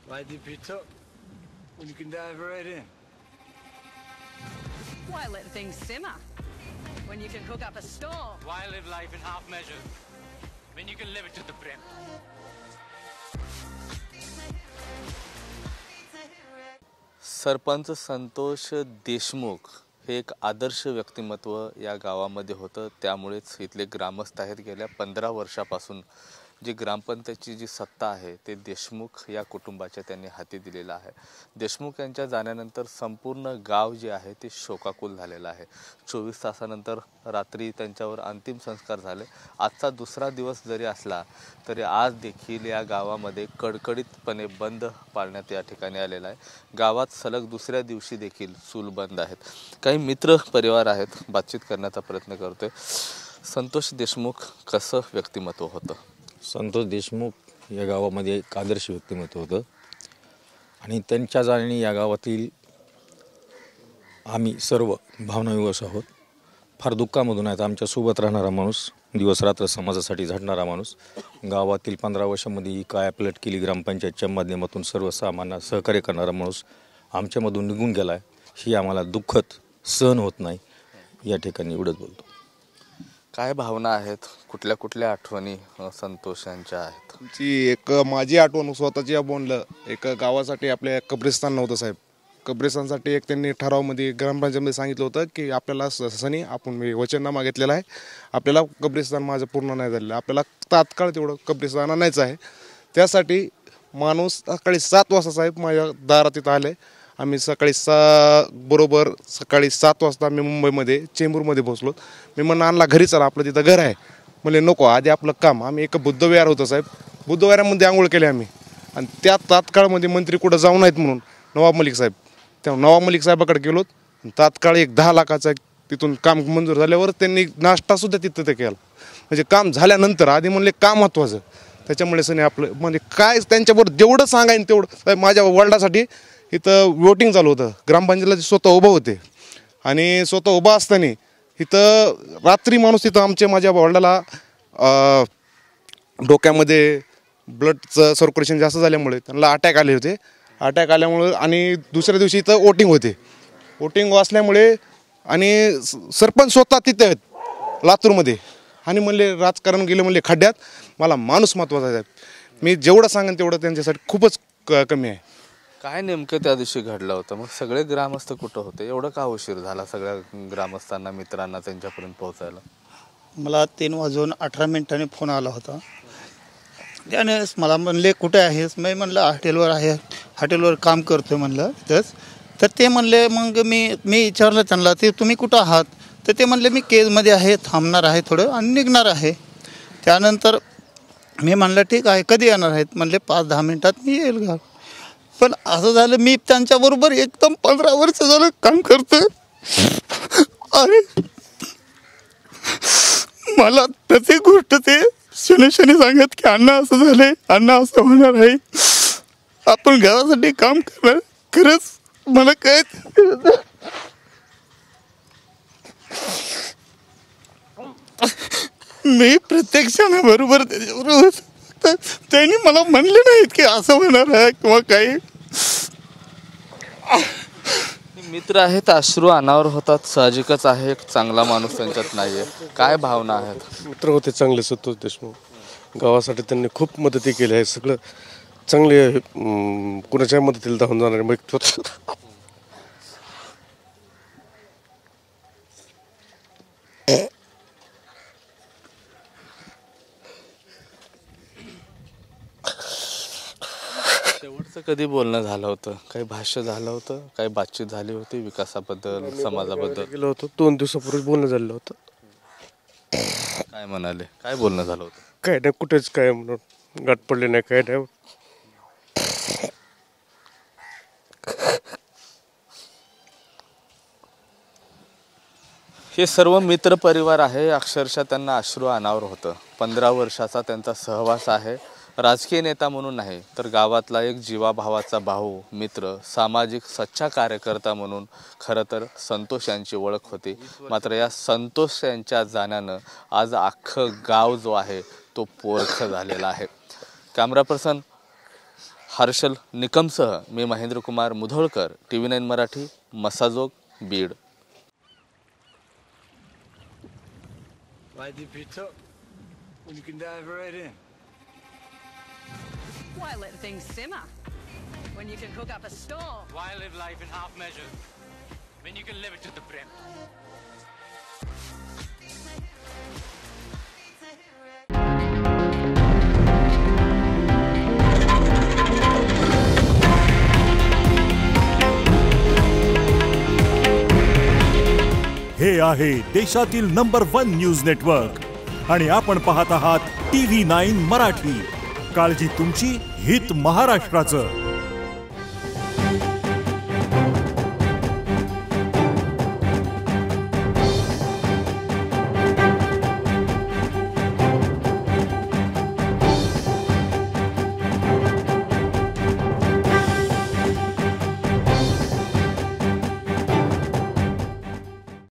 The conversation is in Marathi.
Why dip it up when you can dive right in? Why let things simmer when you can cook up a storm? Why live life in half measures when you can live it to the brim? Sarpanch Santosh Deshmukh हे एक आदर्श व्यक्तिमत्व या गावामध्ये होतं. त्यामुळेच इथले ग्रामस्थ आहेत. गेल्या 15 वर्षापासून जी ग्रामपंचायतची जी सत्ता आहे ते देशमुख या कुटुंबाच्या त्यांनी हाती दिलेलं आहे. देशमुख यांच्या जाण्यानंतर संपूर्ण गाव जे आहे ते शोकाकुल झालेलं आहे. 24 तासानंतर रात्री त्यांच्यावर अंतिम संस्कार झाले. आजचा दुसरा दिवस जरी असला तरी आज देखील या गावामध्ये कडकडीतपणे बंद पाळण्यात या ठिकाणी आलेला आहे. गावात सलग दुसऱ्या दिवशी देखील चूल बंद आहेत. काही मित्र परिवार आहेत, बातचीत करण्याचा प्रयत्न करतोय. संतोष देशमुख कसं व्यक्तिमत्व होतं? संतोष देशमुख या गावामध्ये एक आदर्श व्यक्तिमत्व होतं आणि त्यांच्या जाण्याने या गावातील आम्ही सर्व भावनाविवश आहोत. फार दुःखामधून आहेत. आमच्यासोबत राहणारा माणूस, दिवसरात्र समाजासाठी झटणारा माणूस, गावातील 15 वर्षामध्ये ही कायापलट केली ग्रामपंचायतच्या माध्यमातून सर्वसामान्यांना सहकार्य करणारा माणूस आमच्यामधून निघून गेला आहे. ही आम्हाला दुःखद सहन होत नाही. या ठिकाणी एवढंच बोलतो. काय भावना आहेत, कुठल्या कुठल्या आठवणी संतोष यांच्या आहेत? ची एक माझी आठवण स्वतःची बोललं, एक गावासाठी आपल्या कब्रिस्तान नव्हतं साहेब. कब्रिस्तानसाठी एक त्यांनी ठरावामध्ये ग्रामपंचायतमध्ये सांगितलं होतं की आपल्याला सनी आपण मी वचननामा घेतलेला आहे, आपल्याला कब्रिस्तान माझं पूर्ण नाही झालेलं, आपल्याला तात्काळ तेवढं कब्रिस्तान आणायचं आहे. त्यासाठी माणूस सकाळी 7 वाजता साहेब माझ्या दारात इथं आले. आम्ही सकाळी बरोबर सकाळी 7 वाजता आम्ही मुंबईमध्ये चेंबूरमध्ये पोहोचलो. मी म्हणून आणला घरी, चला आपलं तिथं घर आहे. म्हणजे नको, आधी आपलं काम. आम्ही एक बुद्धविहार होतं साहेब, बुद्धविहारामध्ये आंघोळ केली आम्ही. आणि त्या तात्काळमध्ये मंत्री कुठं जाऊ नयेत म्हणून नवाब मलिक साहेब, तेव्हा नवाब मलिक साहेबाकडे गेलो. तात्काळ एक 10 लाखाचा तिथून काम मंजूर झाल्यावर त्यांनी नाश्तासुद्धा तिथं ते केला. म्हणजे काम झाल्यानंतर आधी म्हणले काम महत्त्वाचं. त्याच्यामुळे सनी आपलं म्हणजे काय त्यांच्याबरोबर जेवढं सांगायन तेवढं साहेब. माझ्या वडिलांसाठी इथं वोटिंग चालू होतं. ग्रामपंचायतला स्वतः उभं होते आणि स्वतः उभा असताना इथं रात्री माणूस तिथं माझ्या वडिलाला डोक्यामध्ये ब्लडचं सर्क्युलेशन जास्त झाल्यामुळे त्यांना अटॅक आले होते. अटॅक आल्यामुळे आणि दुसऱ्या दिवशी इथं वोटिंग होते. वोटिंग वाचल्यामुळे आणि सरपंच स्वतः तिथे आहेत लातूरमध्ये आणि म्हणले राजकारण गेले म्हणले खड्ड्यात, मला माणूस महत्त्वाचा आहे. मी जेवढं सांगेन तेवढं त्यांच्यासाठी खूपच कमी आहे. काय नेमकं त्या दिवशी घडलं होतं? मग सगळे ग्रामस्थ कुठं होते? एवढं का उशीर झाला सगळ्या ग्रामस्थांना, मित्रांना त्यांच्यापर्यंत पोहोचायला? मला 3:18 फोन आला होता. त्याने मला म्हणले कुठे आहेस? मी म्हणलं हॉटेलवर आहे, हॉटेलवर काम करतो म्हणलं तिथंच. तर ते म्हणले, मग मी विचारलं त्यांना, ते तुम्ही कुठं आहात? तर ते म्हणले मी केजमध्ये आहे, थांबणार आहे थोडं आणि निघणार आहे. त्यानंतर मी म्हणलं ठीक आहे, कधी येणार आहेत? म्हणले 5-10 मिनिटात मी येईल घाल. पण असं झालं, मी त्यांच्याबरोबर एकदम 15 वर्ष झालं काम करतो आणि मला प्रत्येक गोष्ट ते शनी सांगत की अण्णा असं झालंय, अण्णा असं होणार आहे, आपण घरासाठी काम करणार. खरंच मला काय मी प्रत्येक क्षणाबरोबर त्याच्याबरोबर, त्यांनी मला म्हणले नाहीत की असं होणार आहे किंवा काही. मित्र आहेत, अश्रू अनावर होतात, साहजिकच आहे. एक चांगला माणूस त्यांच्यात नाहीये. काय भावना आहेत? मित्र होते चांगले संतोष देशमुख. गावासाठी त्यांनी खूप मदती केली आहे. सगळं चांगले, कुणाच्या मदतीला धावून जाणारे व्यक्ती. शेवटचं कधी बोलणं झालं होतं? काही भाष्य झालं होतं? काही बातचीत झाली होती विकासाबद्दल, समाजाबद्दल? गेलो होतो 2 दिवसापूर्वी बोलणं झालं होतं. काय म्हणाले? काय बोलणं झालं होतं? काय नाही, कुठेच काय म्हणून गाठ पडले नाही, काय नाही. हे सर्व मित्र परिवार आहे. अक्षरशः त्यांना अश्रू अनावर होतं. 15 वर्षाचा त्यांचा सहवास आहे. राजकीय नेता म्हणून नाही तर गावातला एक जीवाभावाचा भाऊ, मित्र, सामाजिक सच्चा कार्यकर्ता म्हणून खरं तर संतोष यांची ओळख होती. मात्र या संतोष यांच्या जाण्यानं आज अख्खं गाव जो आहे तो पोरखं झालेला आहे. कॅमेरा पर्सन हर्षल निकमसह मी Mahendra Kumar Mudholkar, TV9 Marathi, Massajog, Beed. Why dip your toe when you can dive right in? Why let things simmer when you can cook up a storm? Why live life in half measure when you can live it to the brim? हे आहे देशातील नंबर 1 न्यूज नेटवर्क आणि आपण पाहत आहात TV9 मराठी. काळजी तुमची, हित महाराष्ट्राचं.